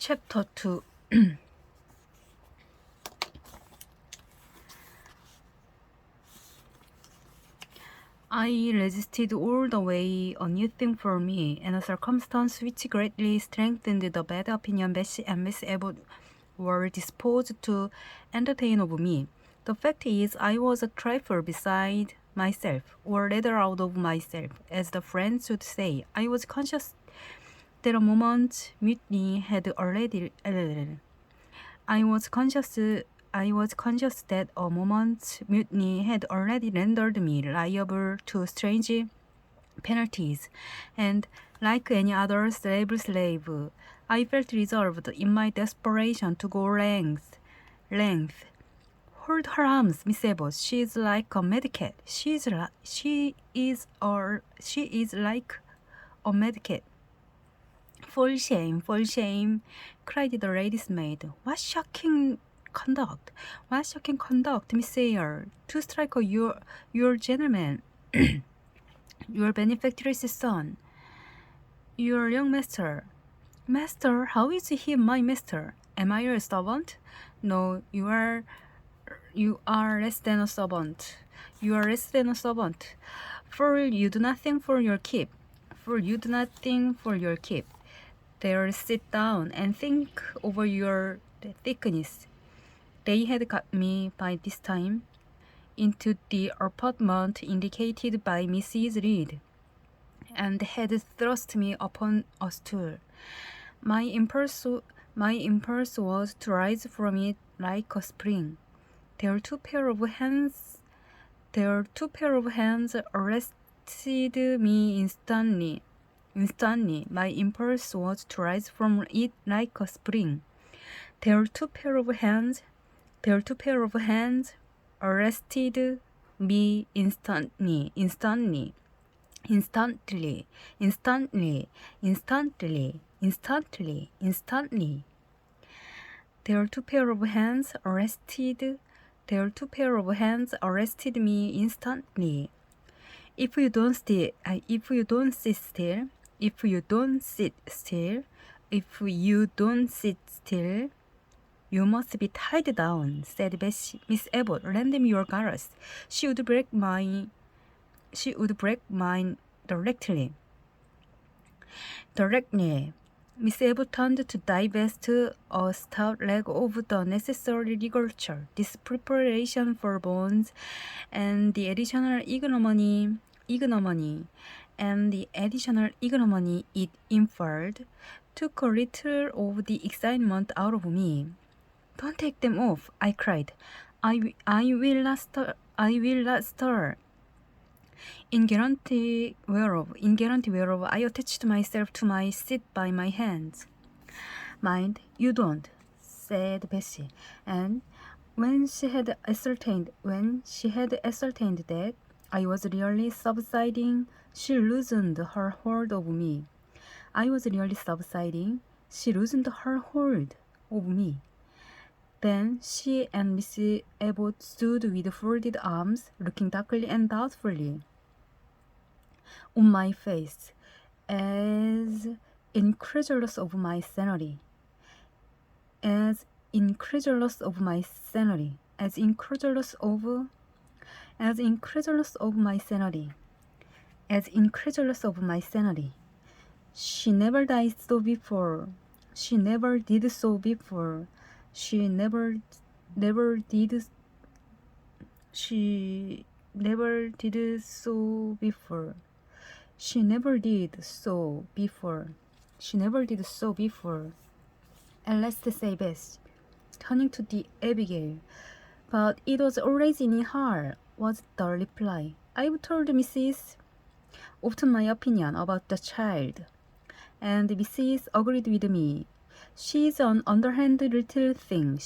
Chapter 2. I resisted all the way a new thing for me, and a circumstance which greatly strengthened the bad opinion Bessie and Miss Abbott were disposed to entertain of me. The fact is, I was a trifle beside myself, or rather out of myself, as the French would say. I was conscious that a moment's mutiny had already. I was conscious that a moment's mutiny had already rendered me liable to strange penalties, and like any other slave, I felt resolved in my desperation to go length. Hold her arms, Miss Abbott. She is like a medicat. She is like a medicat. For shame, cried the lady's maid. What shocking conduct, Miss Eyre, to strike your gentleman, your benefactress's son, your young master. Master, how is he my master? Am I your servant? No, you are less than a servant. You are less than a servant. For you do nothing for your keep. There, sit down and think over your thickness. They had got me by this time into the apartment indicated by Mrs. Reed, and had thrust me upon a stool. My impulse was to rise from it like a spring. Their two pair of hands arrested me instantly. My impulse was to rise from it like a spring. Their two pair of hands arrested me instantly. Their two pair of hands arrested me instantly. If you don't sit still, you must be tied down, said Miss Abbott. Lend me your garters. She would break mine directly. Miss Abbott turned to divest a stout leg of the necessary ligature. This preparation for bonds and the additional ignominy it inferred took a little of the excitement out of me. Don't take them off, I cried. I will not stir. In guarantee whereof, I attached myself to my seat by my hands. Mind, you don't, said Bessie, and when she had ascertained that I was really subsiding, she loosened her hold of me. Then she and Miss Abbott stood with folded arms, looking darkly and doubtfully on my face, as incredulous of my sanity. As incredulous of my sanity. She never did so before. She never did so before. At last say Bess, turning to the Abigail. But it was always in her, was the reply. I've told Mrs. often my opinion about the child, and Mrs. agreed with me. She's an underhand little thing.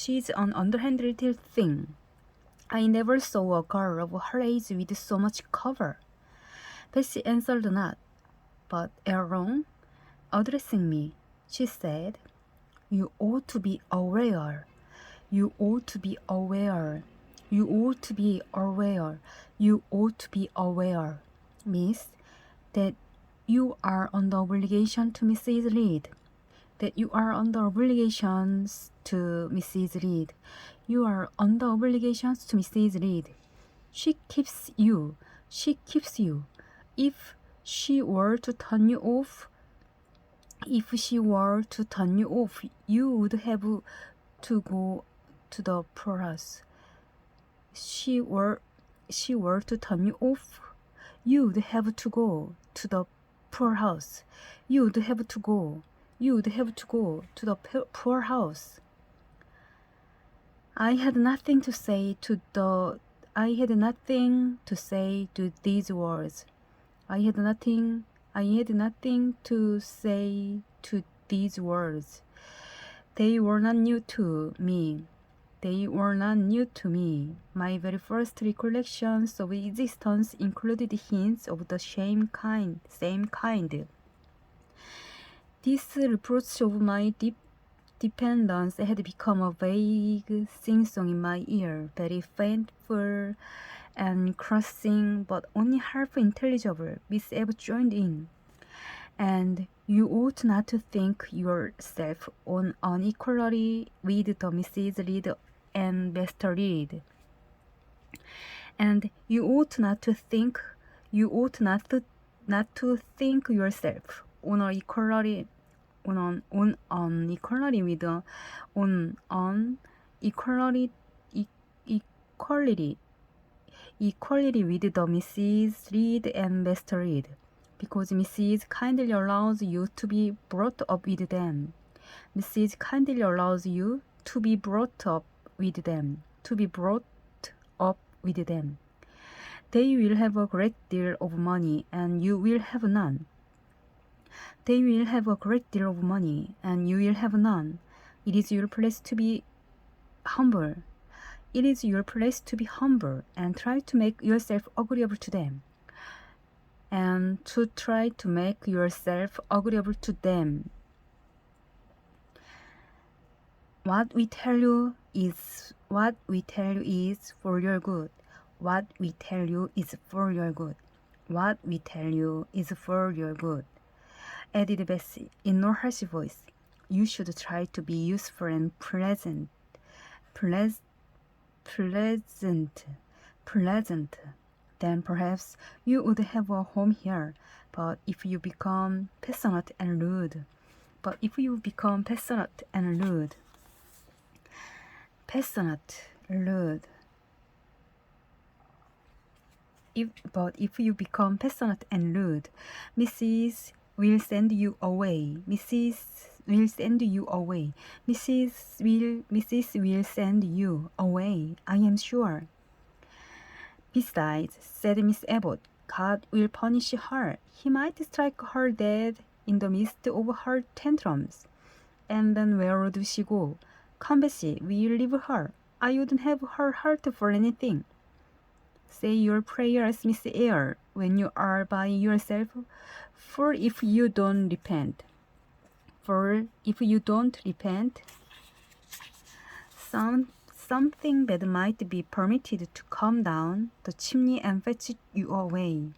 I never saw a girl of her age with so much cover. Bessie answered not, but ere long, addressing me, she said, You ought to be aware, miss, that you are under obligation to Mrs. Reed. that you are under obligations to Mrs. Reed. You are under obligations to Mrs. Reed. She keeps you. She keeps you. If she were to turn you off, you would have to go to the poorhouse. She were to turn you off, you would have to go to the poorhouse. You would have to go to the poorhouse. I had nothing to say to these words. I had nothing to say to these words. They were not new to me. My very first recollections of existence included hints of the same kind. This reproach of my dependence had become a vague sing-song in my ear, very faintful and crossing, but only half intelligible. Miss Eve joined in. And you ought not to think yourself on an equality with the Mrs. Reed and Mr. Reed. And you ought not to think yourself on an equality with the Mrs. Reed and Mr. Reed, because Mrs. kindly allows you to be brought up with them. Mrs. kindly allows you to be brought up with them. They will have a great deal of money, and you will have none. They will have a great deal of money, and you will have none. It is your place to be humble. And try to make yourself agreeable to them. What we tell you is for your good. Added Bessie in no harsh voice. You should try to be useful and pleasant. Then perhaps you would have a home here. But if you become passionate and rude, Mrs. will send you away. Mrs. will send you away, I am sure. Besides, said Miss Abbott, God will punish her. He might strike her dead in the midst of her tantrums. And then where would she go? Come, Bessie, will leave her. I wouldn't have her hurt for anything. Say your prayers, Miss Eyre, when you are by yourself, for if you don't repent, something bad might be permitted to come down the chimney and fetch you away.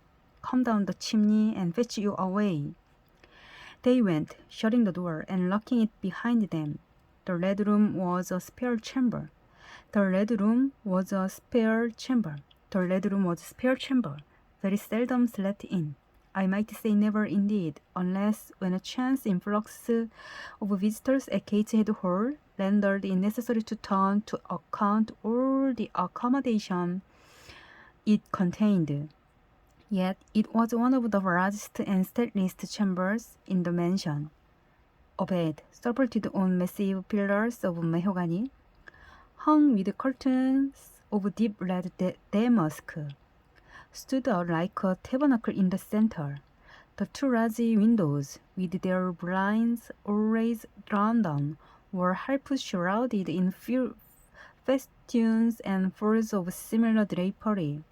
They went, shutting the door and locking it behind them. The Red Room was a spare chamber. Very seldom slept in. I might say never indeed, unless when a chance influx of visitors at Gateshead Hall rendered it necessary to turn to account all the accommodation it contained. Yet it was one of the largest and stateliest chambers in the mansion. A bed, supported on massive pillars of mahogany, hung with curtains of deep red damask, stood out like a tabernacle in the center. The two large windows, with their blinds always drawn down, were half shrouded in festoons and folds of similar drapery.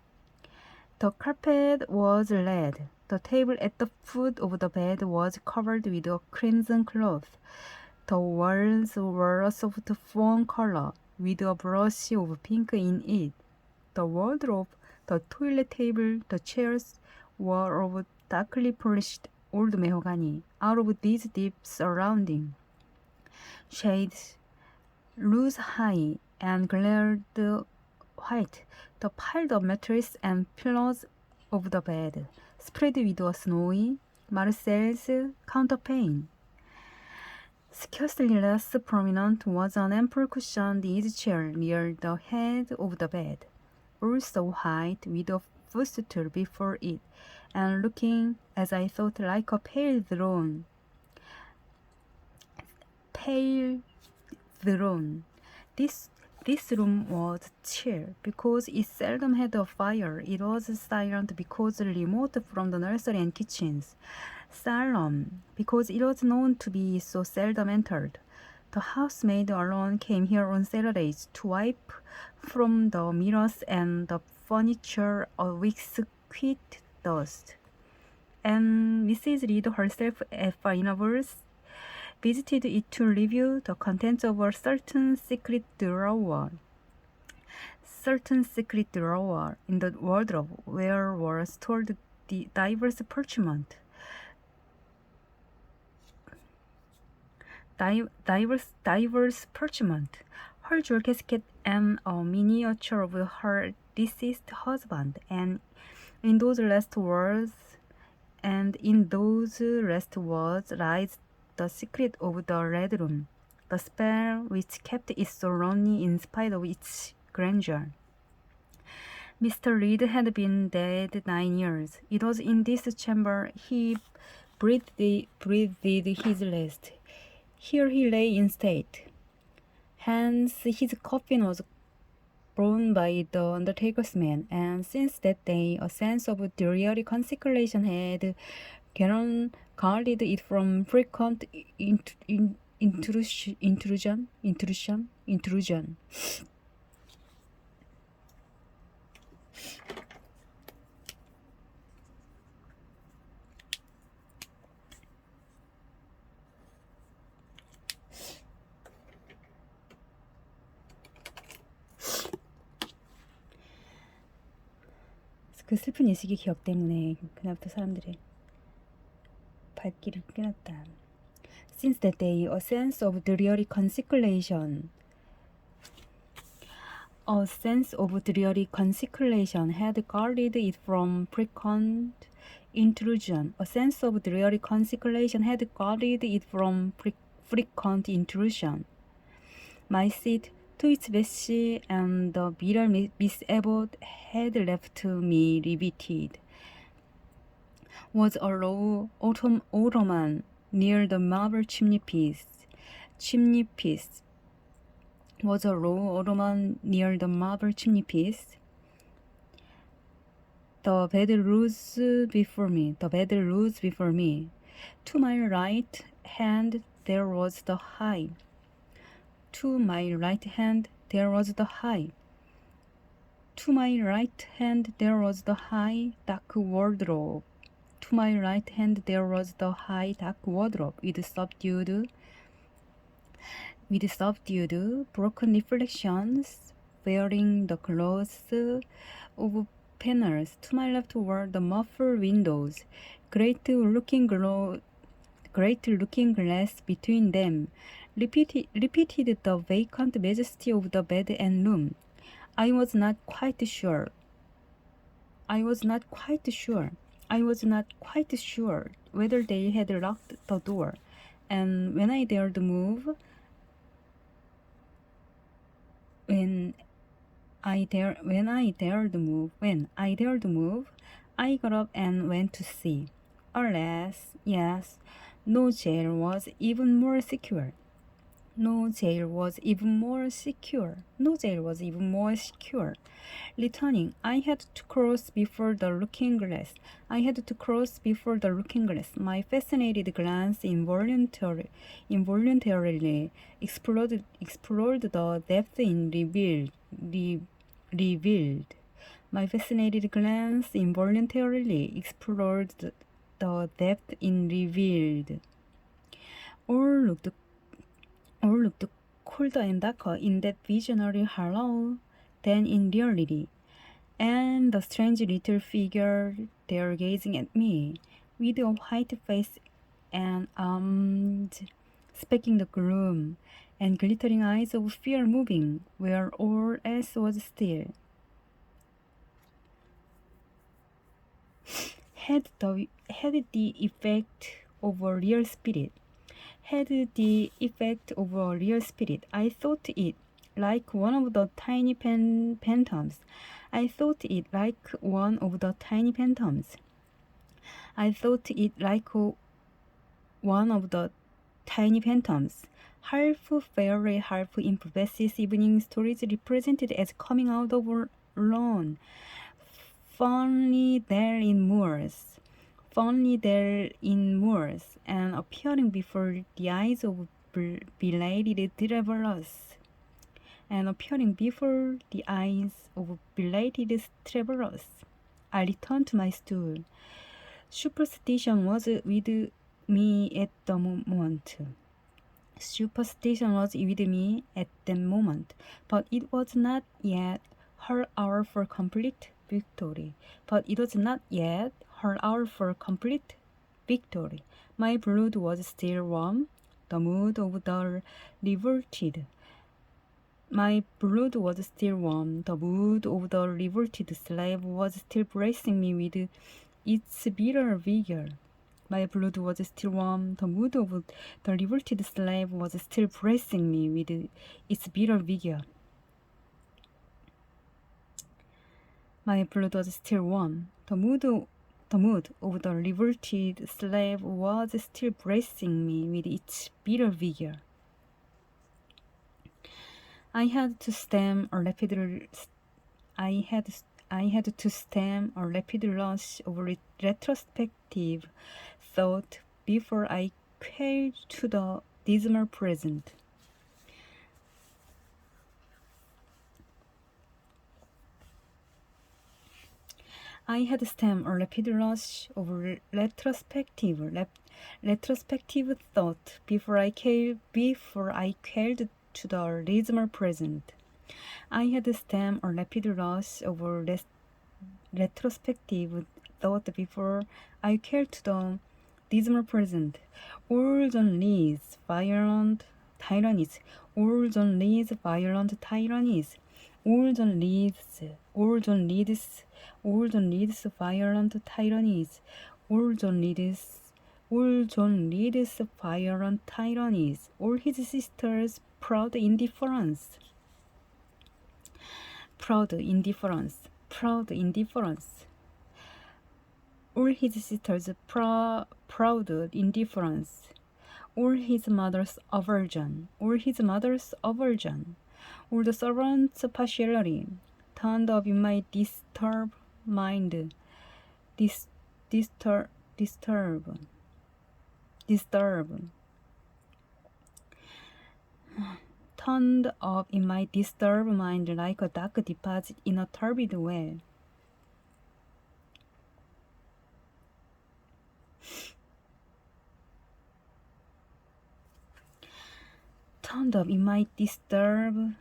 The carpet was red. The table at the foot of the bed was covered with a crimson cloth. The walls were a soft fawn color, with a brush of pink in it. The wardrobe, the toilet table, the chairs were of darkly polished old mahogany. Out of these deep surroundings, Shades rose high and glared white. The piled up mattress and pillows of the bed, spread with a snowy Marcel's counterpane. Scarcely less prominent was an ample cushioned easy chair near the head of the bed, also white with a footstool before it, and looking, as I thought, like a pale throne. This room was chill because it seldom had a fire. It was silent because remote from the nursery and kitchens. Solemn because it was known to be so seldom entered. The housemaid alone came here on Saturdays to wipe from the mirrors and the furniture a week's quick dust. And Mrs. Reed herself, at intervals, visited it to review the contents of a certain secret drawer in the wardrobe where were stored the diverse parchment. Diverse parchment, her jewel casket, and a miniature of her deceased husband, and in those last words lies the secret of the Red Room, the spell which kept it so lonely in spite of its grandeur. Mr. Reed had been dead 9 years. It was in this chamber he breathed his last. Here he lay in state. Hence his coffin was borne by the undertaker's man, and since that day a sense of dreary consecration had guarded it from frequent intrusion. 그 슬픈 예식의 기억 때문에 그날부터 사람들의 발길을 끊었다. Since that day, a sense of dreary consecration had guarded it from frequent intrusion. A sense of dreary consecration had guarded it from frequent intrusion. My seat, to its Bessie and the bitter Miss Abbott had left me riveted, was a low ottoman near the marble chimney-piece. Was a low ottoman near the marble chimney-piece. The bed rose before me. To my right hand there was the high. To my right hand there was the high. To my right hand there was the high dark wardrobe. To my right hand there was the high dark wardrobe with subdued broken reflections, wearing the clothes of panels. To my left were the muffled windows, great looking glass between them, repeated the vacant majesty of the bed and room. I was not quite sure whether they had locked the door, and when I dared to move, I got up and went to see. Alas, yes, no jail was even more secure. Returning, I had to cross before the looking glass. My fascinated glance involuntarily explored the depth in revealed. My fascinated glance involuntarily explored the depth in revealed. All looked colder and darker in that visionary hollow than in reality, and the strange little figure there gazing at me with a white face and arms specking the gloom, and glittering eyes of fear moving where all else was still. Had the effect of a real spirit. Had the effect of a real spirit. I thought it like one of the tiny phantoms. I thought it like one of the tiny phantoms. I thought it like one of the tiny phantoms. Half fairy, half improvised evening stories represented as coming out of lawn. Fondly there in moors, and appearing before the eyes of belated travelers, I returned to my stool. Superstition was with me at the moment. But it was not yet her hour for complete victory. My blood was still warm, the mood of the revolted. Slave was still bracing me with its bitter vigor. My blood was still warm, the mood of the revolted slave was still pressing me with its bitter vigor. My blood was still warm, the mood of the revolted slave was still pressing me with its bitter vigor. I had to stem a rapid rush of retrospective thought before I quailed to the dismal present. I had stemmed a rapid rush of retrospective thought before I quailed to the dismal present. I had stemmed a rapid rush of retrospective thought before I quailed to the dismal present. All John Lee's violent tyrannies. All John Lee's violent tyrannies. All John Lee's violent tyrannies. All John Lee's violent tyrannies. All his sisters' proud indifference. All his sisters' proud indifference. All his mother's aversion. All the servants' partiality turned up in my disturbed mind. Turned up in my disturbed mind like a dark deposit in a turbid well. Turned up in my disturbed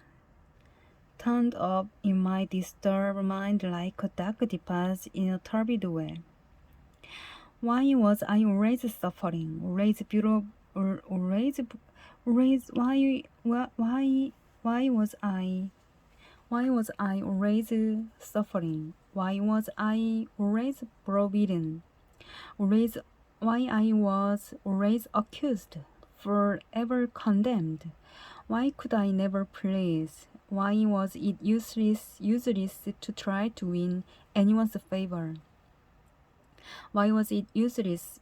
mind like a dark deposit in a turbid well. Why was I always suffering? Why was I always suffering? Why was I always forbidden? Why I was always accused, forever condemned? Why could I never please? Why was it useless to try to win anyone's favor? Why was it useless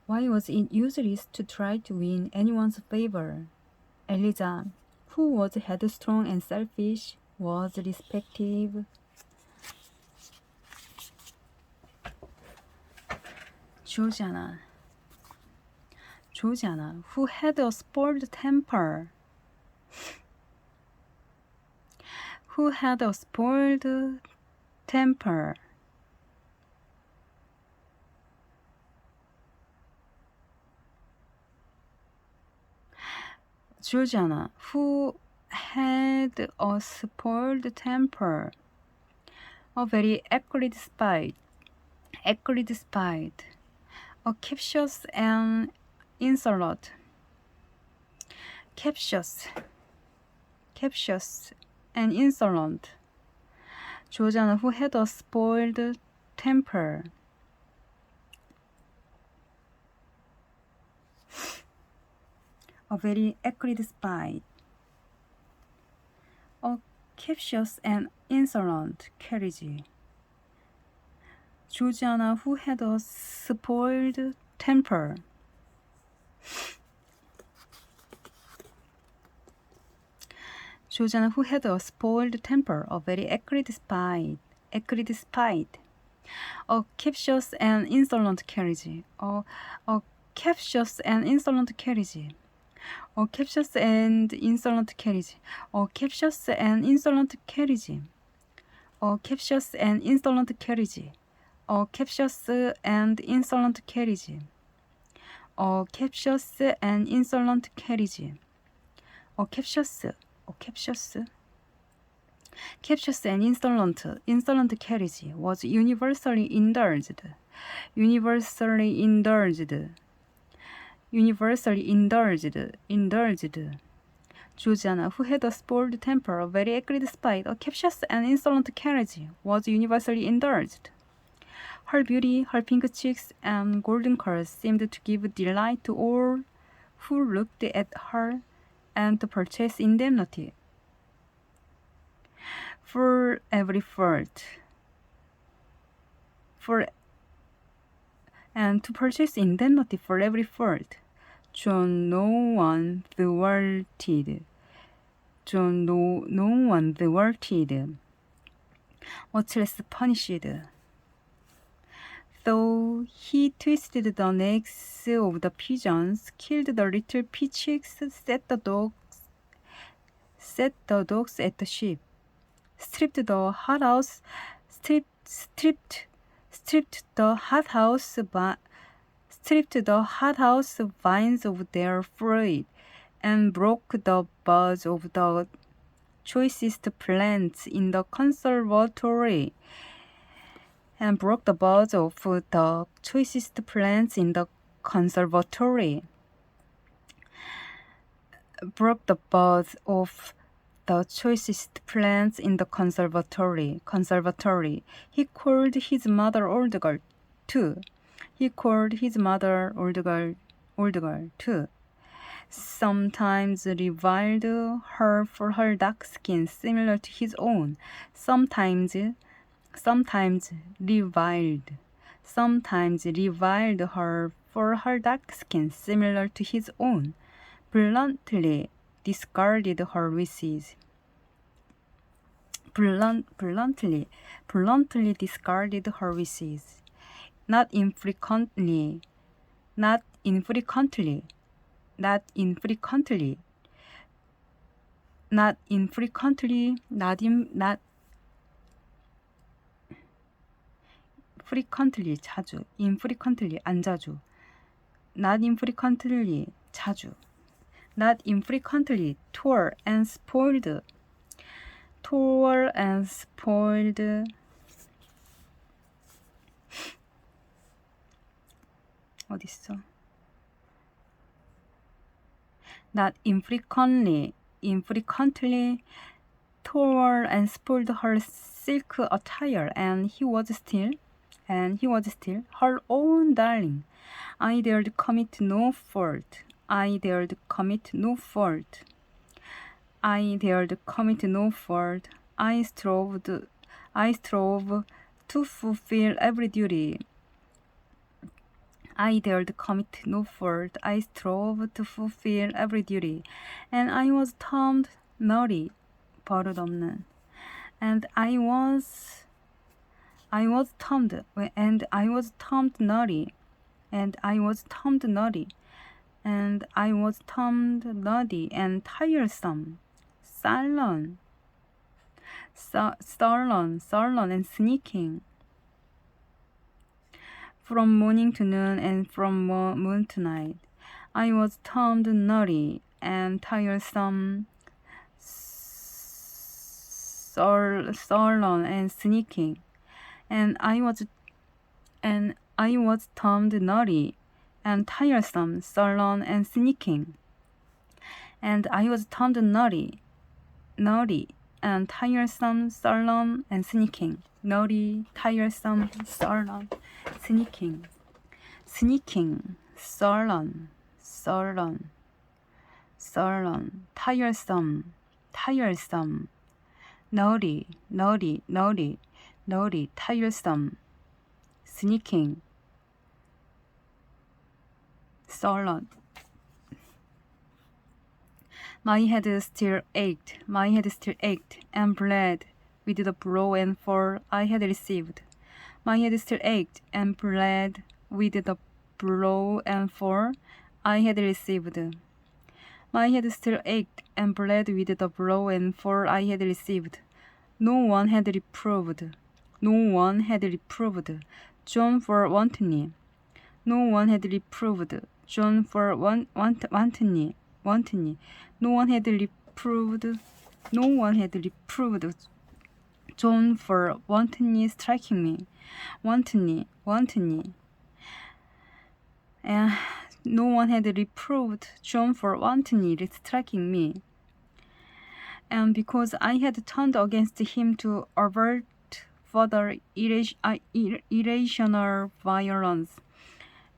Why was it useless to try to win anyone's favor? Eliza, who was headstrong and selfish, was respective. Georgiana, who had a spoiled temper. Georgiana, who had a spoiled temper. A very acrid spite. A captious and insolent, captious and insolent. Georgiana, who had a spoiled temper. A very acrid spite. A captious and insolent carriage. Georgiana, who had a spoiled temper. Georgiana, who had a spoiled temper, a very acrid spite. A captious and insolent carriage. A captious and insolent carriage. A captious and insolent carriage. A captious and insolent carriage. A captious and insolent carriage. A captious and insolent carriage. A captious and insolent carriage. A captious and insolent carriage was universally indulged. Georgiana, who had a spoiled temper, a very acrid spite, a captious and insolent carriage, was universally indulged. Her beauty, her pink cheeks, and golden curls seemed to give delight to all who looked at her and to purchase indemnity for every fault. John no one thwarted. Much less punished. Though he twisted the necks of the pigeons, killed the little peachicks, set the dogs at the sheep, stripped the hothouse vines of their fruit, and broke the buds of the choicest plants in the conservatory. Broke the buds of the choicest plants in the conservatory. He called his mother old girl too. Sometimes reviled her for her dark skin similar to his own. Sometimes reviled her for her dark skin similar to his own. Bluntly discarded her wishes. Not infrequently. 자주. infrequently 안 자주. Not infrequently 자주. Not infrequently tore and spoiled. 어딨어? Not infrequently tore and spoiled her silk attire, and he was still her own darling. I dared commit no fault. I strove to fulfill every duty. And I was termed naughty, 버릇없는. And I was termed naughty. And tiresome, sullen and sneaking. From morning to noon and from moon to night, I was termed naughty and tiresome, sullen and sneaking. And I was termed naughty and tiresome, sullen, and sneaking. And I was turned naughty, and tiresome, sullen, and sneaking. Naughty, tiresome, sullen, sneaking. Sneaking, sullen, tiresome, naughty, tiresome, sneaking, sullen. My head still ached, and bled with the blow and fall I had received. My head still ached and bled with the blow and fall I had received. My head still ached and bled with the blow and fall I had received. No one had reproved John for wantonly. No one had reproved John for wantonly. No one had reproved John for wantonly striking me. Wantonly. And no one had reproved John for wantonly striking me. And because I had turned against him to avert further irrational violence,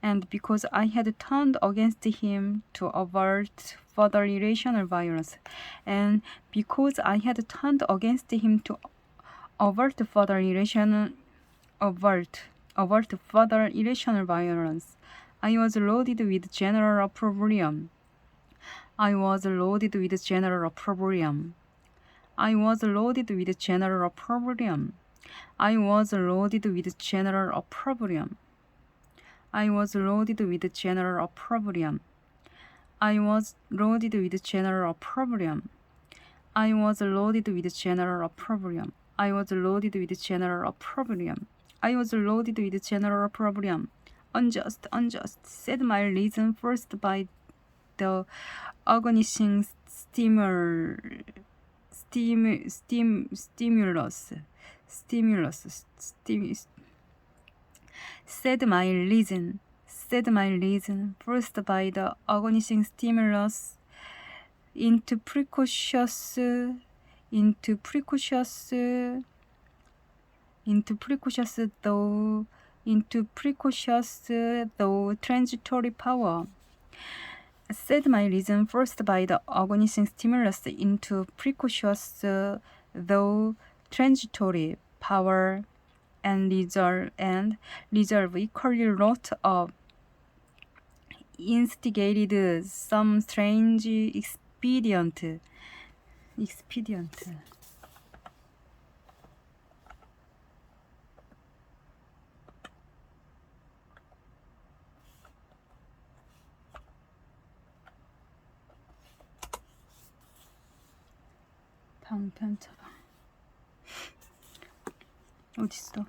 and because I had turned against him to avert further irrational violence, and because I had turned against him to avert further irrational violence, I was loaded with general opprobrium. I was loaded with general opprobrium. I was loaded with general opprobrium. I was loaded with general opprobrium. I was loaded with general opprobrium. I was loaded with general opprobrium. I was loaded with general opprobrium. I was loaded with general opprobrium. I was loaded with general opprobrium. Unjust, said my reason forced by the agonizing stimulus. Said my reason forced by the agonizing stimulus into precocious though transitory power. Said my reason forced by the agonizing stimulus into precocious though transitory power, and reserve equally lot of instigated some strange expedient. 방편차가 어딨어?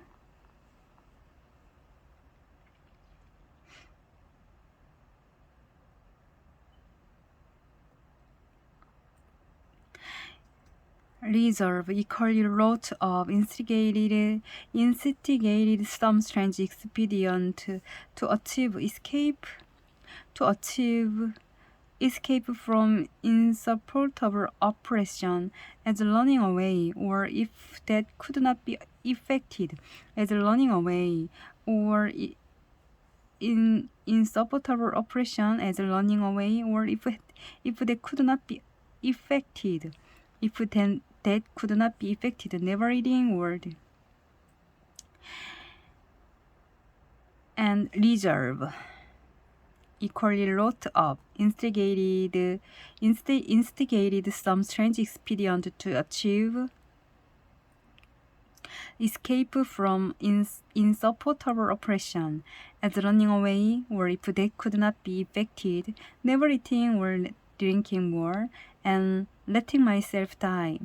Reserve equally lot of instigated some strange expedient to achieve escape from insupportable oppression as running away, or if that could not be effected, as running away, or in insupportable oppression as running away, or if that could not be effected, if then that could not be effected, never reading word. And reserve equally lot of instigated some strange expedient to achieve escape from insupportable oppression as running away, or if that could not be effected, never eating or drinking more, and letting myself die.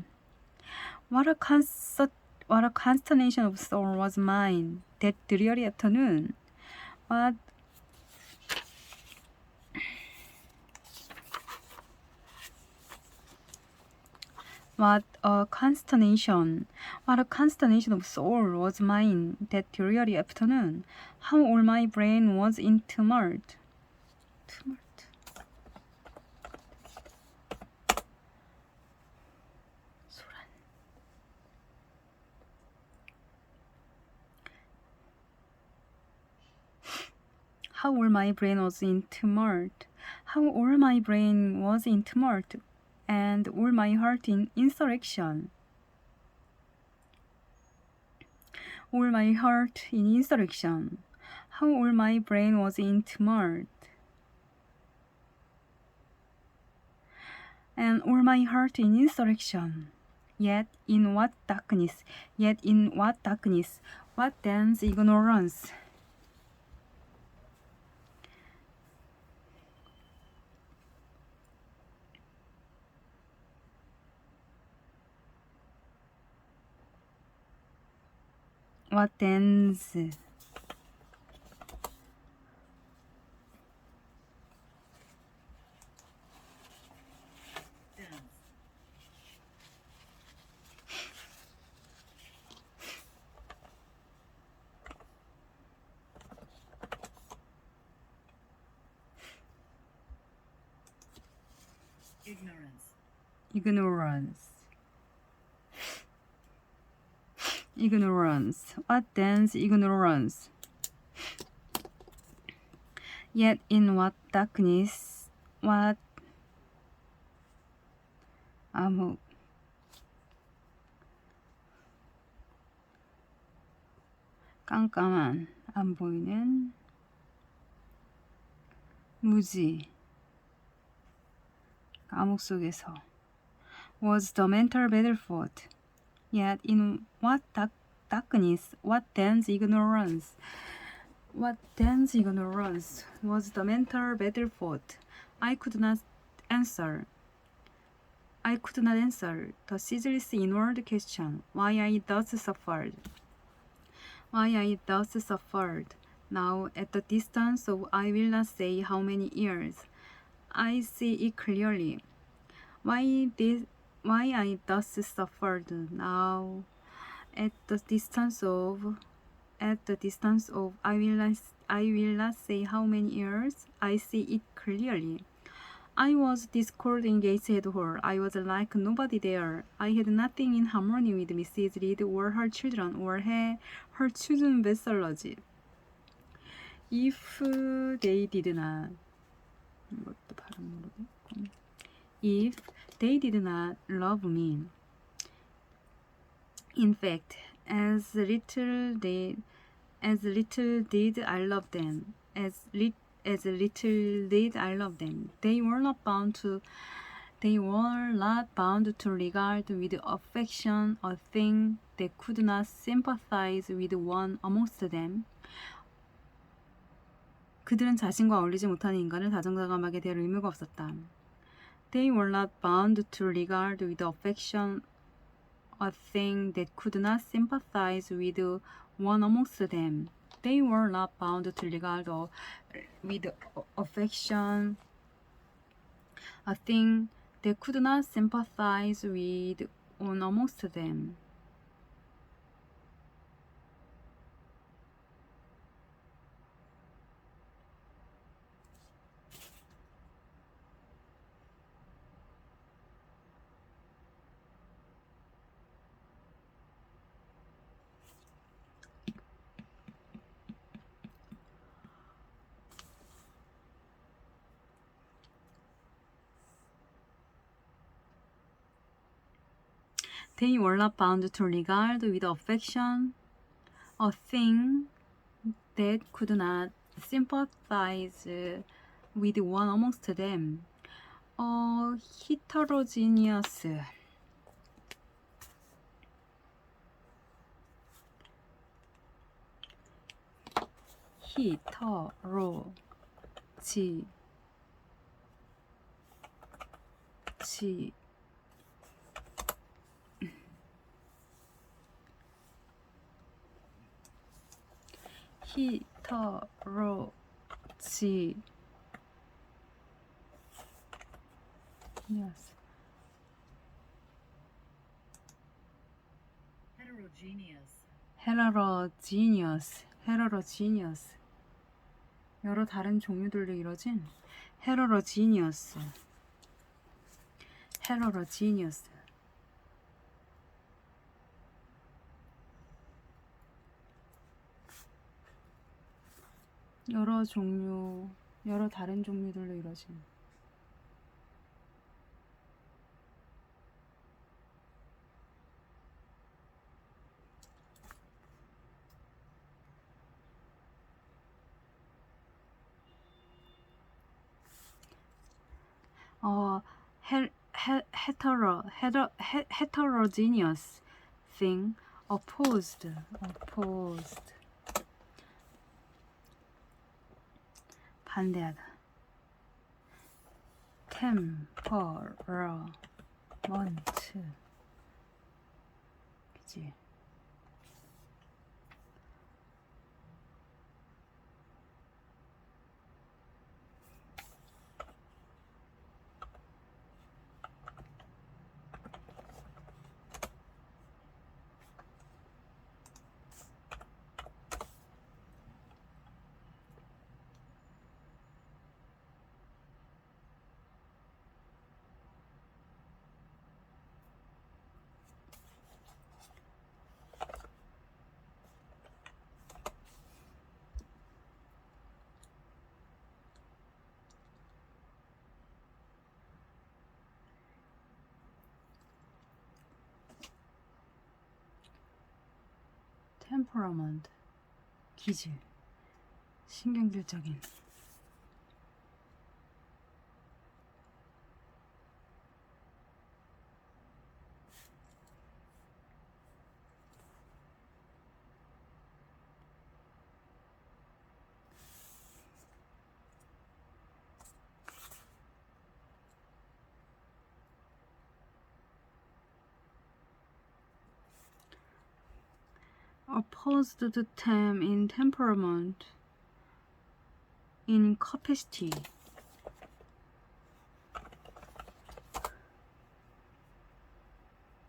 What a consternation of soul was mine that dreary afternoon. What a consternation of soul was mine that dreary afternoon. How all my brain was in tumult. tumult. 소란. How all my brain was in tumult. How all my brain was in tumult, and all my heart in insurrection. All my heart in insurrection. How all my brain was in tumult, and all my heart in insurrection. Yet in what darkness, yet in what darkness, what dense ignorance. What dense ignorance. What dense ignorance. Yet in what darkness, what 암흑. 깜깜한, 안 보이는 무지, 감옥 속에서. Was the mental battlefield. Yet in what darkness, what dense ignorance. What dense ignorance was the mental battlefield. I could not answer the ceaseless inward question, why I thus suffered. Now, at the distance of I will not say how many years, I see it clearly. Why I thus suffered now, at the distance of I will not say how many years, I see it clearly. I was discord in Gateshead Hall. I was like nobody there. I had nothing in harmony with Mrs. Reed or her children or her chosen bestsellers. If they did not, 이것도 발음 모르겠고. If they did not love me, in fact, as little did I love them. As little did I love them. They were not bound to regard with affection a thing they could not sympathize with one amongst them. 그들은 자신과 어울리지 못하는 인간을 다정다감하게 대할 의무가 없었다. They were not bound to regard with affection a thing that could not sympathize with one amongst them. They were not bound to regard with affection a thing that could not sympathize with one amongst them. They were not bound to regard with affection a thing that could not sympathize with one amongst them. Heterogeneous. Heterogeneous. 여러 다른 종류들로 이루어진 heterogeneous, heterogeneous. 여러 종류, 여러 다른 종류들로 이루어진. heterogeneous thing, opposed, 반대하다. temperament, 그치? temperament, 기질, 신경질적인. opposed to them in temperament, in capacity.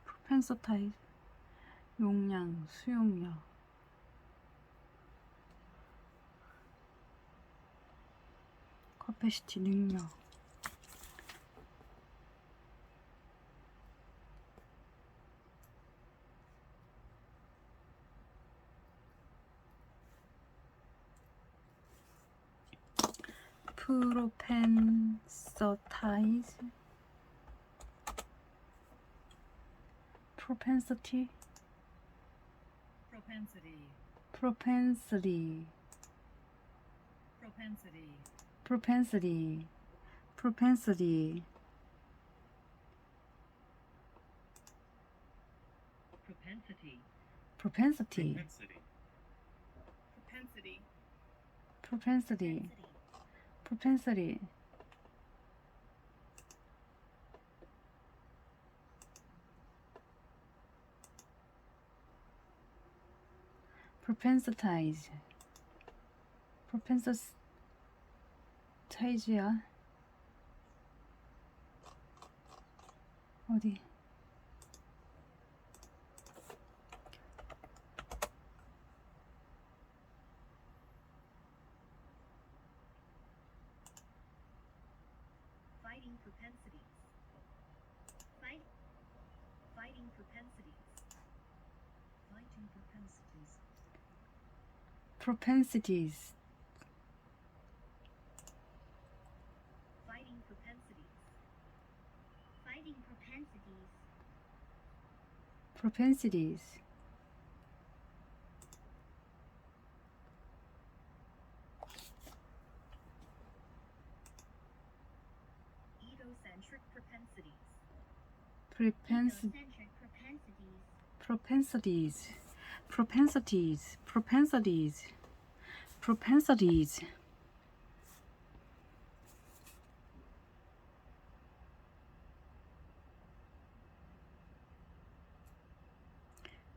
propensitize, 용량, 수용력. capacity, 능력. propensitize, propensity, propensity, propensity, propensity, propensity, propensity, propensity, propensitize, propensitize야 어디? propensities, propensities, propensities, propensities, propensities, propensities,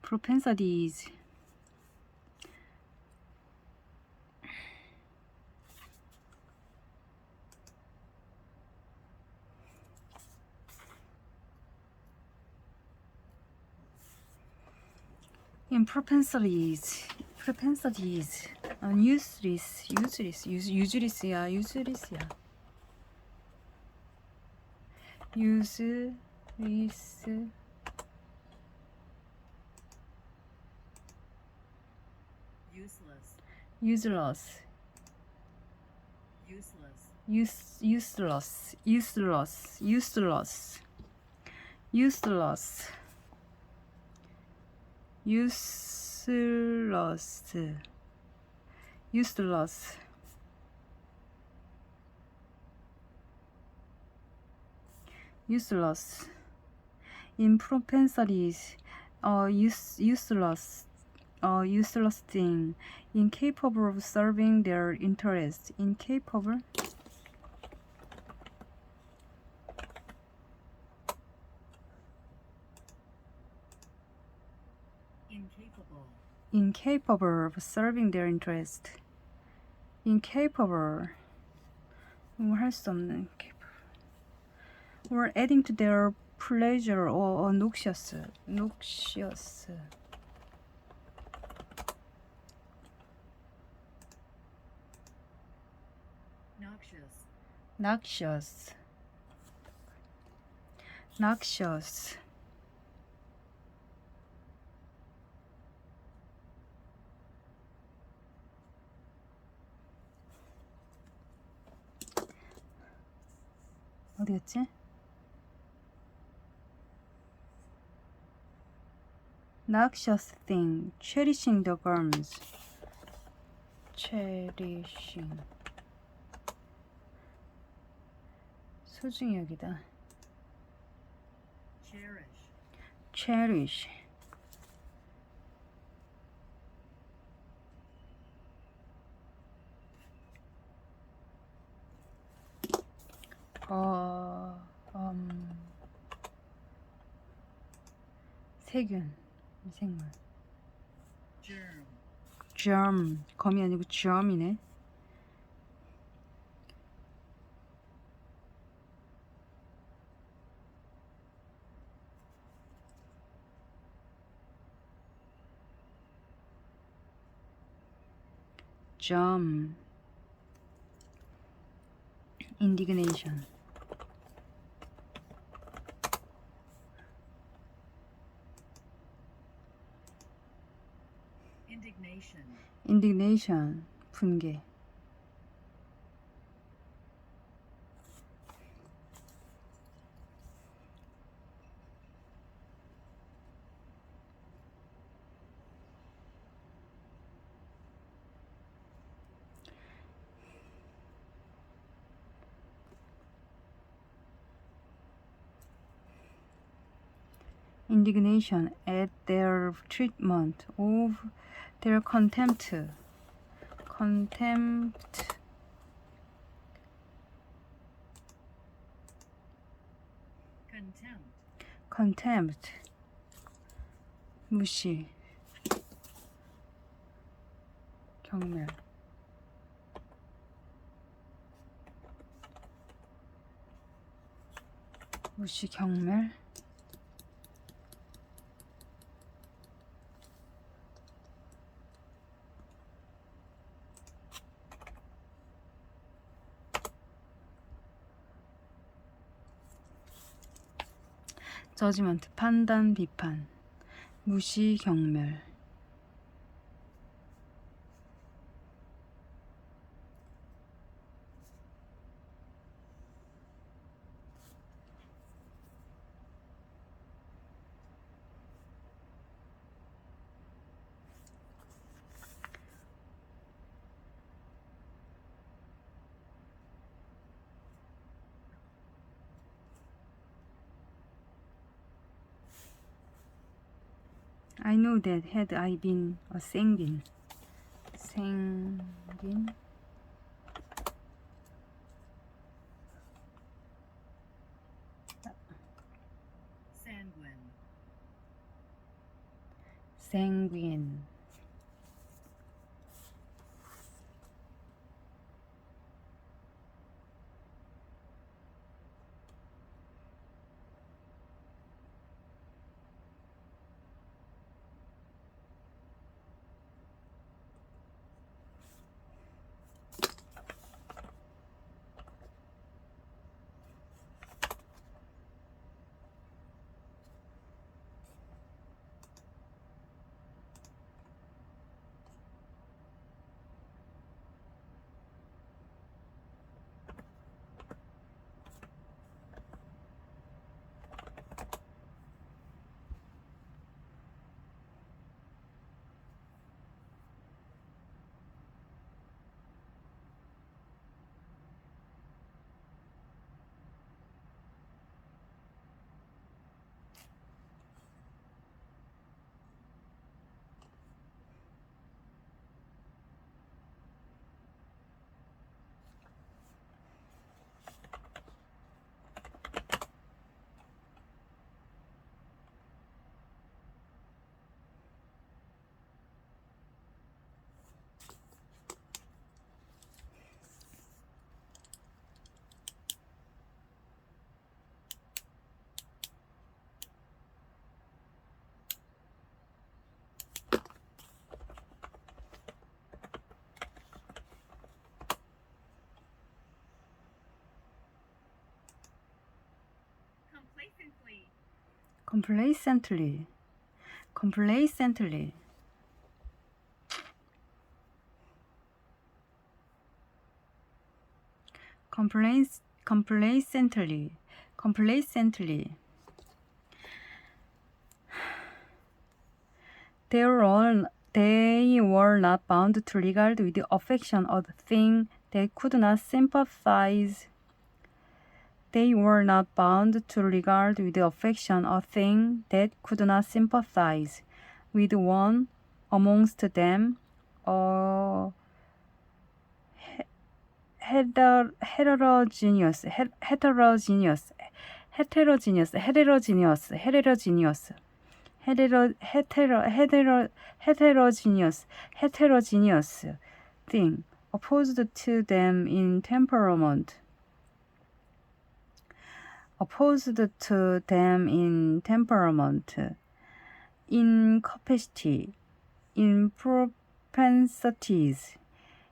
propensities, in propensities, propensities, useless야, useless야. use with useless, useless useless, useless useless useless useless useless useless useless impropensities useless useless thing incapable of serving their interest incapable incapable of serving their interest incapable 할 수 없는 or adding to their pleasure or noxious noxious noxious, noxious noxious 어디였지? noxious thing cherishing the gums cherishing 소중히 여기다 cherish, cherish 세균 생물 germ, germ 검이 아니고 germ이네 germ indignation indignation 분개 indignation at their treatment of their contempt contempt 무시 경멸 무시 경멸 저지먼트 판단 비판 무시 경멸 I know that had I been a sanguine sanguine complacently, complacently, complacently, complacently. They were not bound to regard with affection a thing they could not sympathize. They were not bound to regard with affection a thing that could not sympathize with one amongst them, a heterogeneous, heterogeneous, heterogeneous, heterogeneous, heterogeneous, heterogeneous, heterogeneous thing, opposed to them in temperament. Opposed to them in temperament, in capacity, in propensities,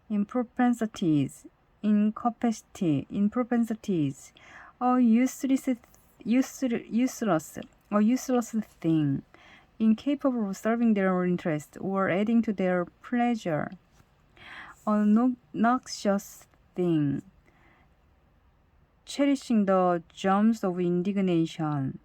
in propensities, in capacity, in propensities, a useless thing, incapable of serving their interest or adding to their pleasure, a noxious thing, cherishing the germs of indignation.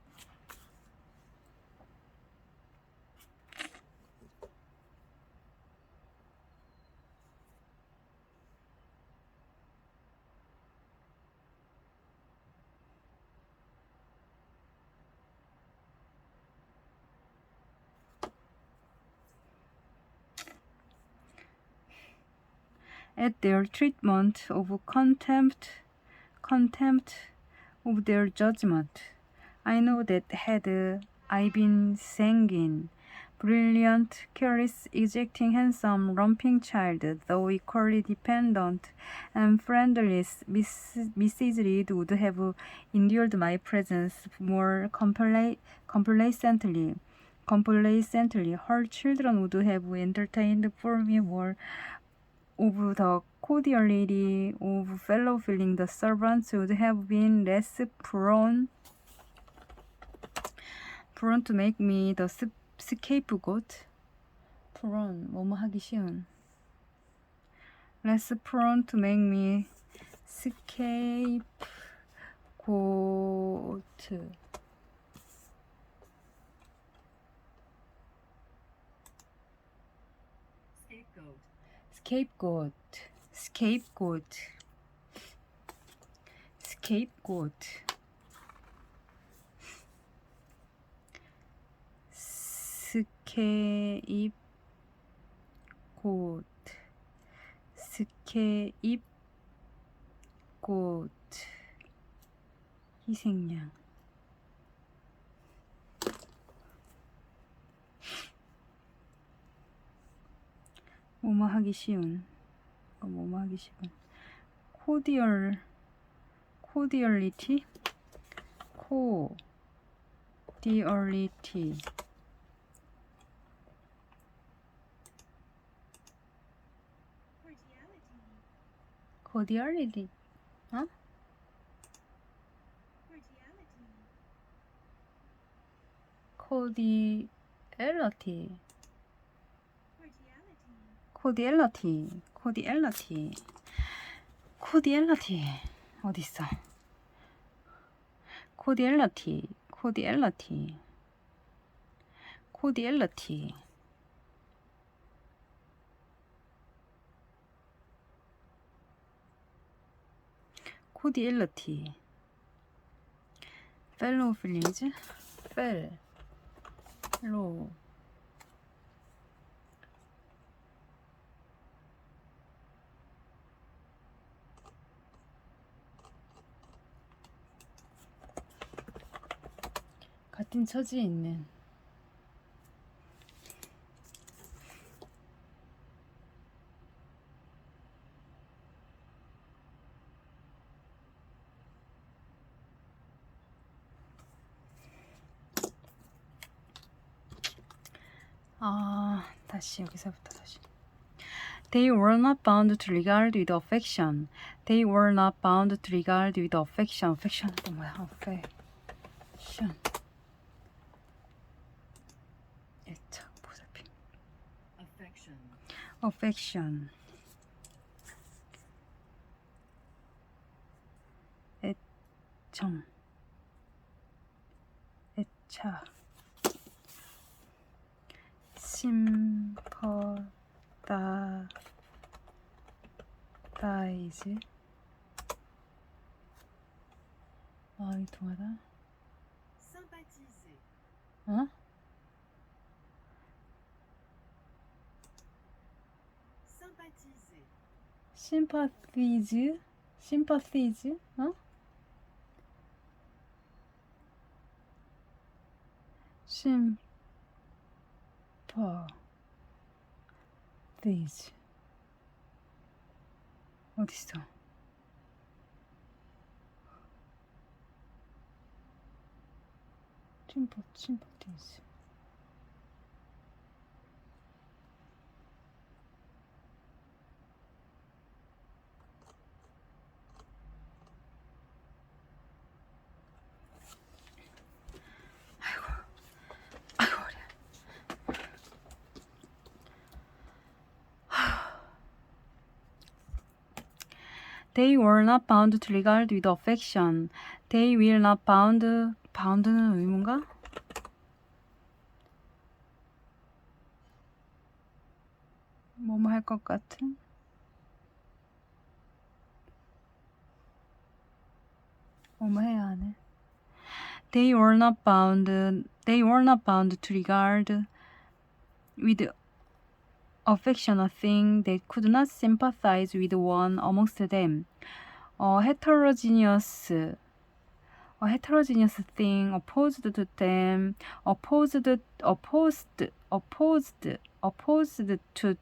At their treatment of contempt of their judgment. I know that had I been sanguine, brilliant, careless, exacting, handsome, romping child, though equally dependent and friendless, Mrs. Reed would have endured my presence more complacently. Her children would have entertained for me more of the cordiality of fellow feeling. The servants would have been less prone to make me the scapegoat. prone, 뭐뭐 하기 쉬운. less prone to make me scapegoat. Scapegoat. 희생양. 뭐뭐 하기 쉬운. 뭐뭐 하기 쉬운. cordiality. cordiality. 어? cordiality 어딨어? cordiality. fellow feelings. fellow 같은 처지에 있는. 다시 여기서부터 다시. They were not bound to regard with affection. affection은 또 뭐야? affection. Affection. 애청. 애차. sympathize. 마음이 통하다. Sympathiser. 어? Sympathiser. sympathize? sympathize? 어? sympathize. 어딨어? sympathize. 아이고 어려. They were not bound to regard with affection. They will not bound. bound는 의문가? 뭐뭐 할 것 같은? 뭐뭐 해야 하네. They were not bound. They were not bound to regard with affection a thing they could not sympathize with one amongst them. A heterogeneous thing opposed to them, opposed to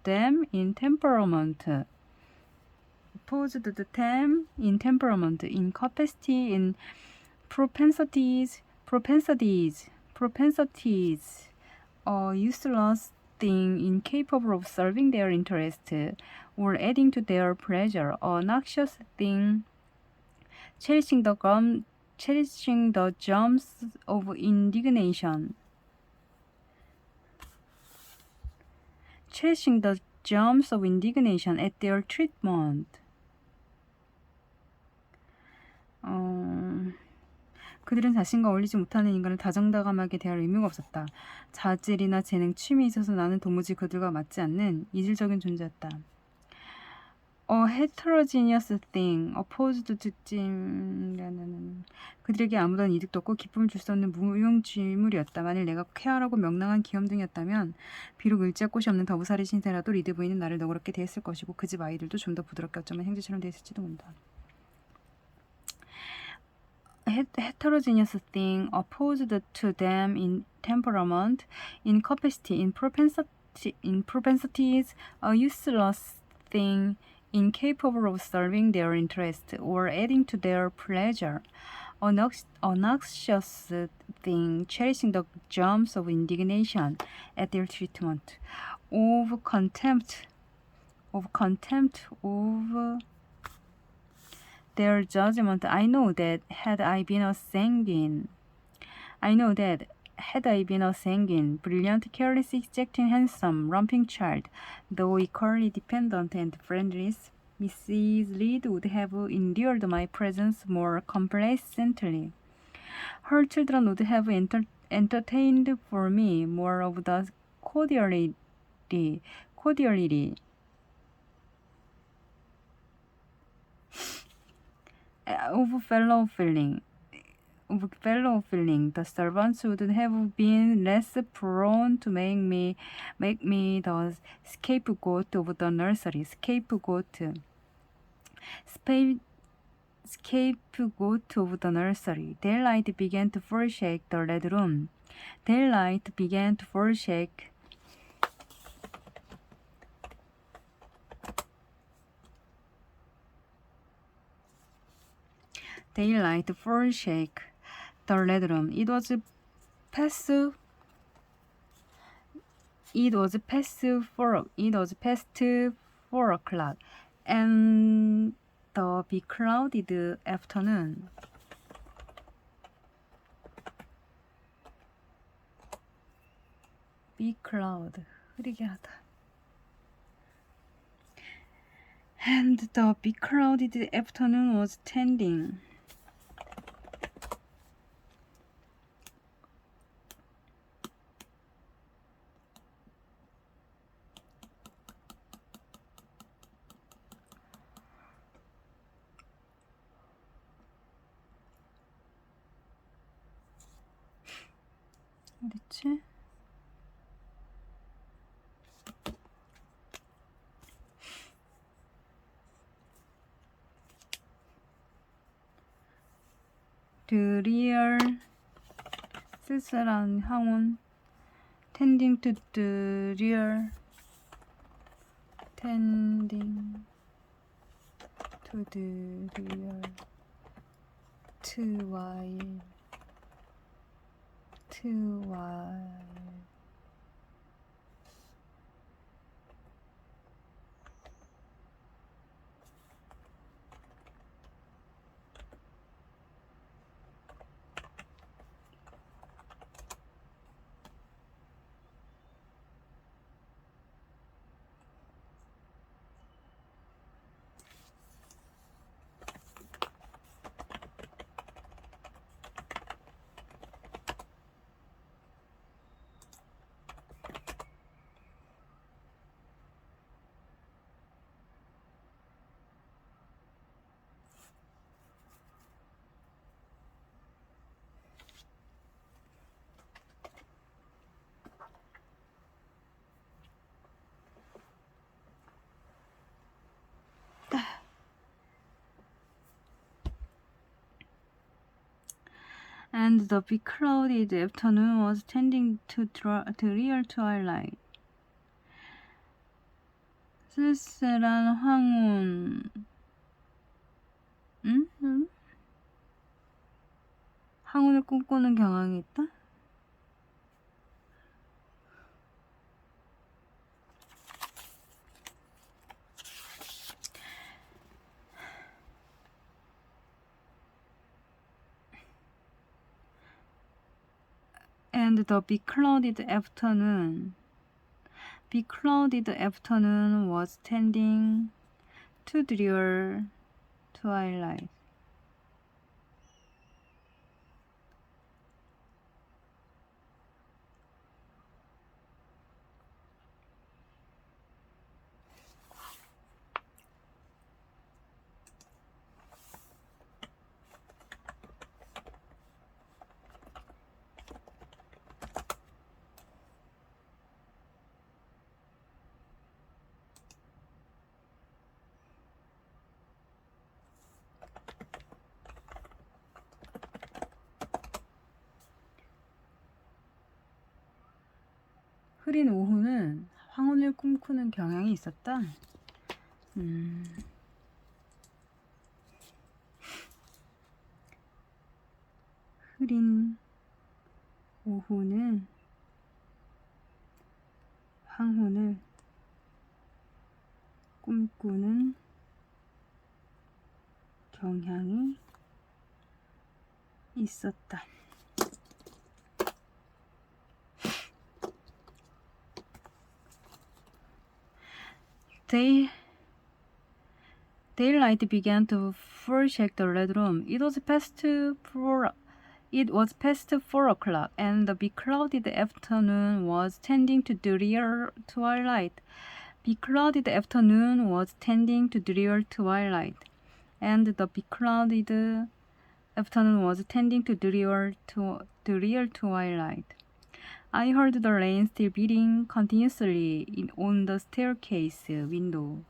them in temperament. Opposed to them in temperament, in capacity, in propensities, a useless thing incapable of serving their interest or adding to their pleasure, a noxious thing cherishing the germs of indignation. Cherishing the germs of indignation at their treatment. 그들은 자신과 어울리지 못하는 인간을 다정다감하게 대할 의무가 없었다. 자질이나 재능, 취미에 있어서 나는 도무지 그들과 맞지 않는 이질적인 존재였다. A heterogeneous thing, opposed to them. 그들에게 아무런 이득도 없고 기쁨을 줄 수 없는 무용지물이었다. 만일 내가 쾌활하고 명랑한 귀염둥이였다면 비록 을지할 곳이 없는 더부살이 신세라도 리드 부인은 나를 너그럽게 대했을 것이고 그 집 아이들도 좀 더 부드럽게 어쩌면 형제처럼 대했을지도 모른다. Heterogeneous thing, opposed to them in temperament, in capacity, in propensities, a useless thing, incapable of serving their interest or adding to their pleasure, a noxious thing, cherishing the germs of indignation at their treatment, of contempt of their judgment. I know that had I been a sanguine, brilliant, careless, exacting, handsome, romping child, though equally dependent and friendly, Mrs. Reed would have endured my presence more complacently. Her children would have entertained for me more of the cordiality of fellow feeling. The servants would have been less prone to make me the scapegoat of the nursery. Scapegoat of the nursery. Daylight began to forsake the red room. Daylight began to forsake the red room. It was past 4 o'clock, and the beclouded afternoon 흐리게 하다. And the beclouded afternoon was tending. 어딨지? 드리얼 쓸쓸한 항원 tending to 드리얼 tending to 드리얼 to while and the beclouded afternoon was tending to real twilight. 쓸쓸한 황혼. 응? 황혼을 꿈꾸는 경향이 있다? And the beclouded afternoon was tending to real twilight. 흐린 오후는 황혼을 꿈꾸는 경향이 있었다. 흐린 오후는 황혼을 꿈꾸는 경향이 있었다. Daylight began to foreshadow the red room. It was past 4 o'clock, and the beclouded afternoon was tending to drear twilight. Beclouded afternoon was tending to drear twilight, and the beclouded afternoon was tending to drear twilight. I heard the rain still beating continuously on the staircase window.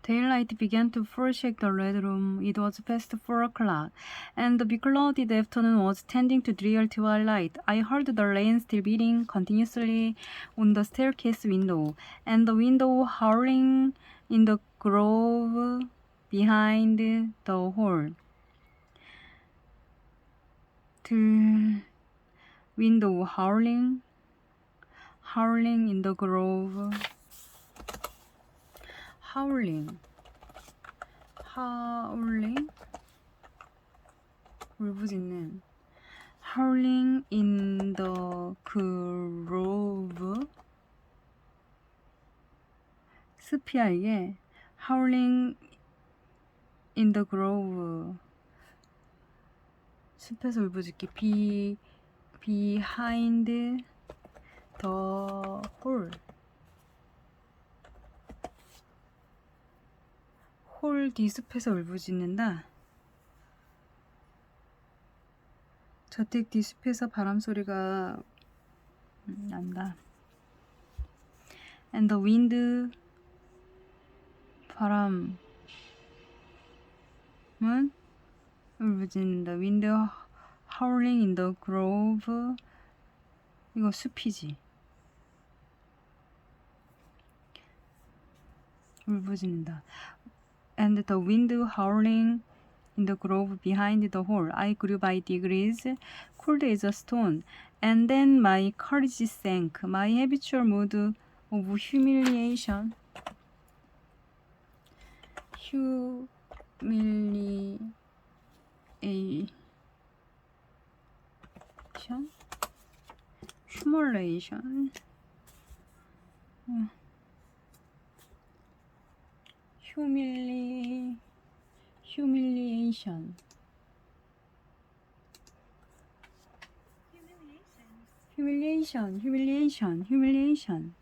Daylight began to foreshake the red room. It was past 4 o'clock, and the beclouded afternoon was tending to drear twilight. I heard the rain still beating continuously on the staircase window, and the window howling in the grove behind the hall. The window howling in the grove. howling 울부짖는 howling in the grove 습이야 이게 howling in the grove 숲에서 울부짖기 behind the hole 홀 뒤숲에서 울부짖는다. 저택 뒤숲에서 바람소리가 난다. And the wind 바람은 울부짖는다. Wind howling in the grove 이거 숲이지. 울부짖는다. And the wind howling in the grove behind the hall. I grew by degrees, cold as a stone, and then my courage sank. My habitual mood of humiliation humiliation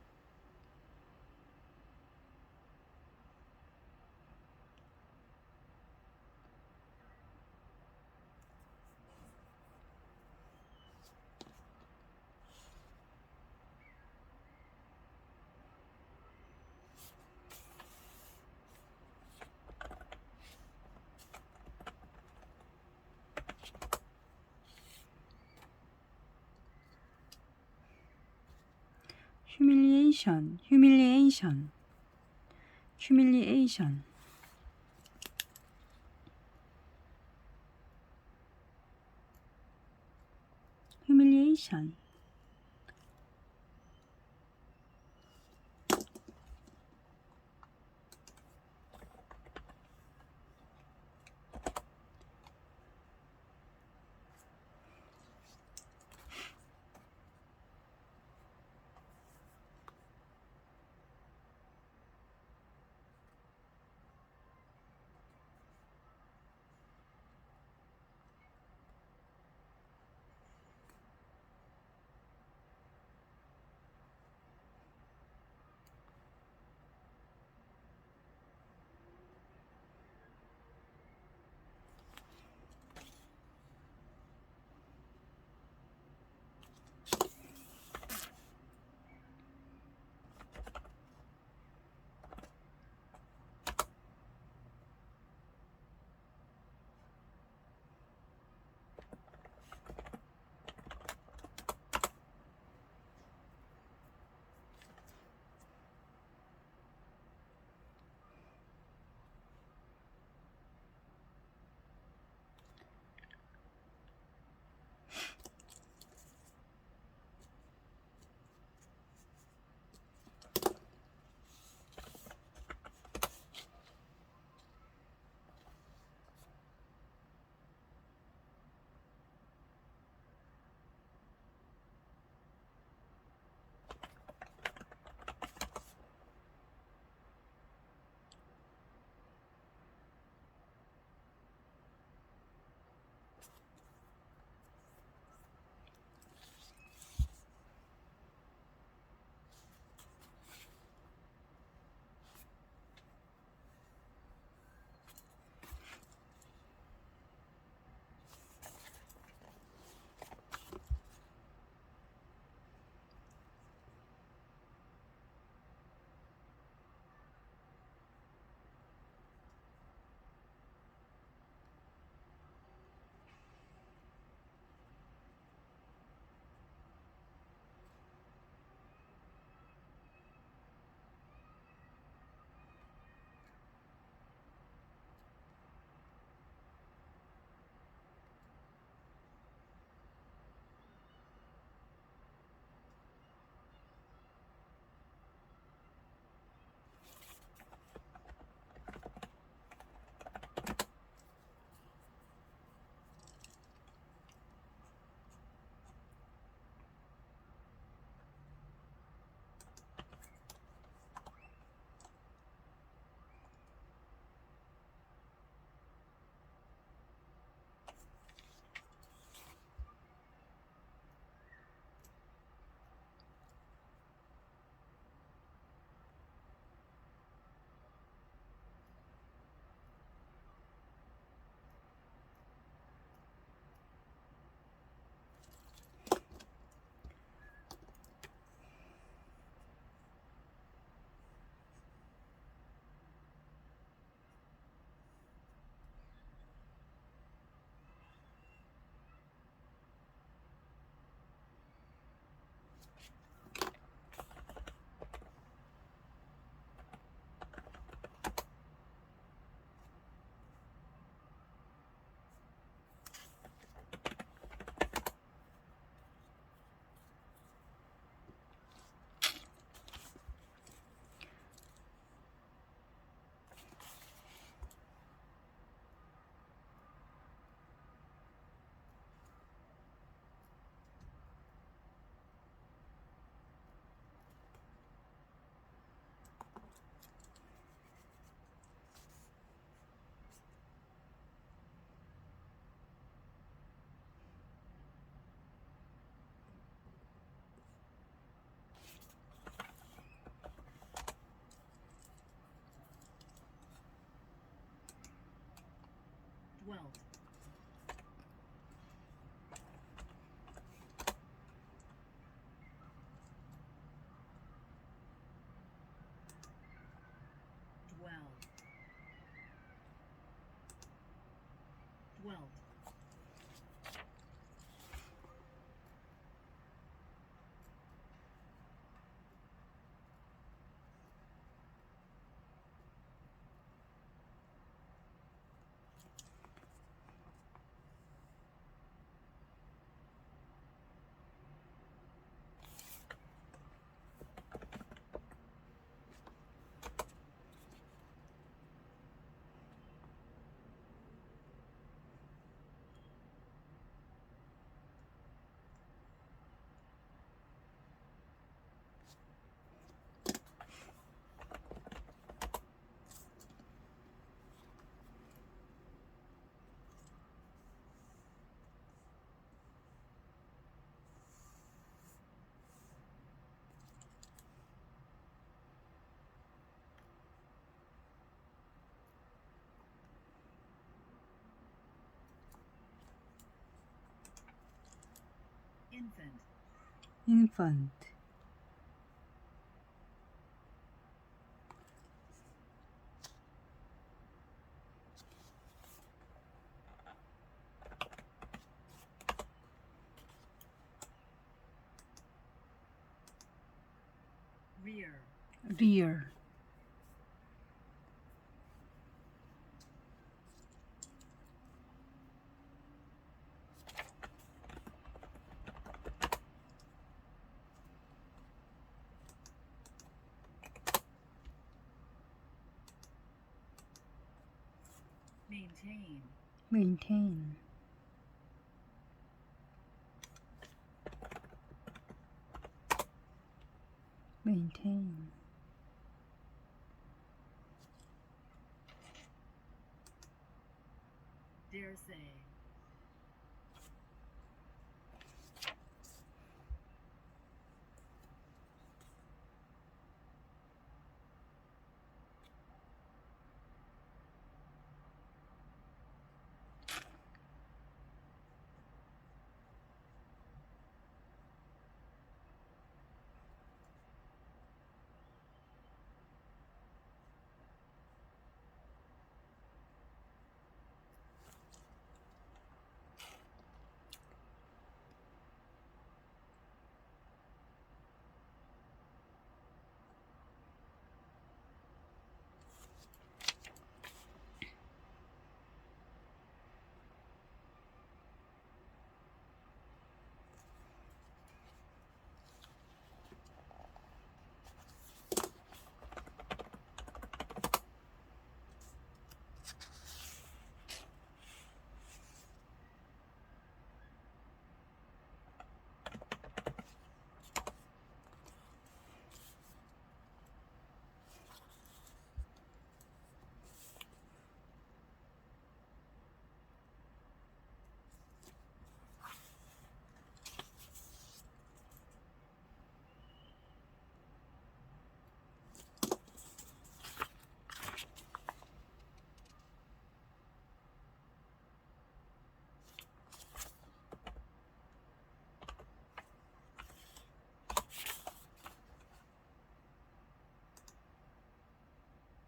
dwelt, dwell, dwelt, infant, infant, rear, rear, maintain, maintain, maintain, dare say,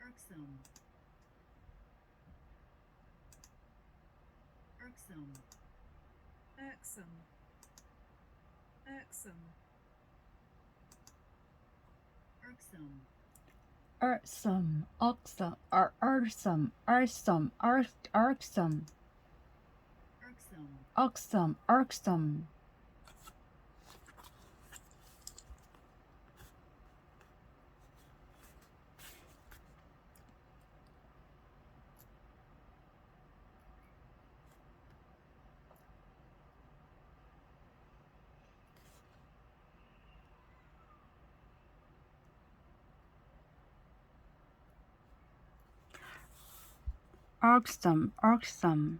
irksome, irksome, irksome, irksome, irksome, irksome, irksome, irksome, irksome, irksome, irksome, irksome, irksome, irksome, irksome,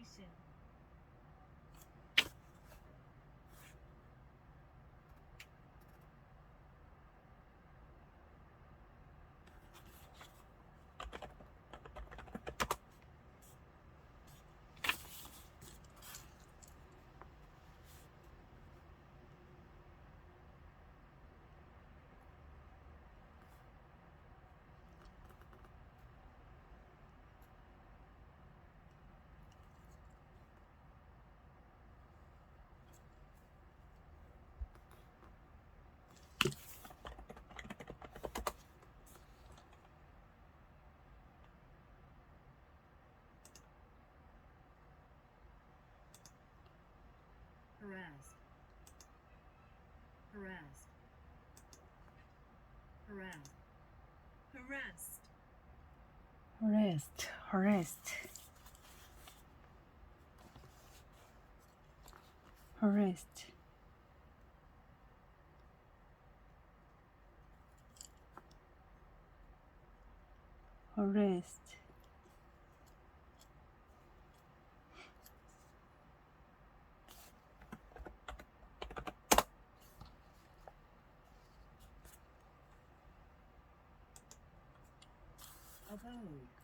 Station. Harassed. Harassed. Harassed. Harassed. harassed, harassed, harassed, harassed, Abode.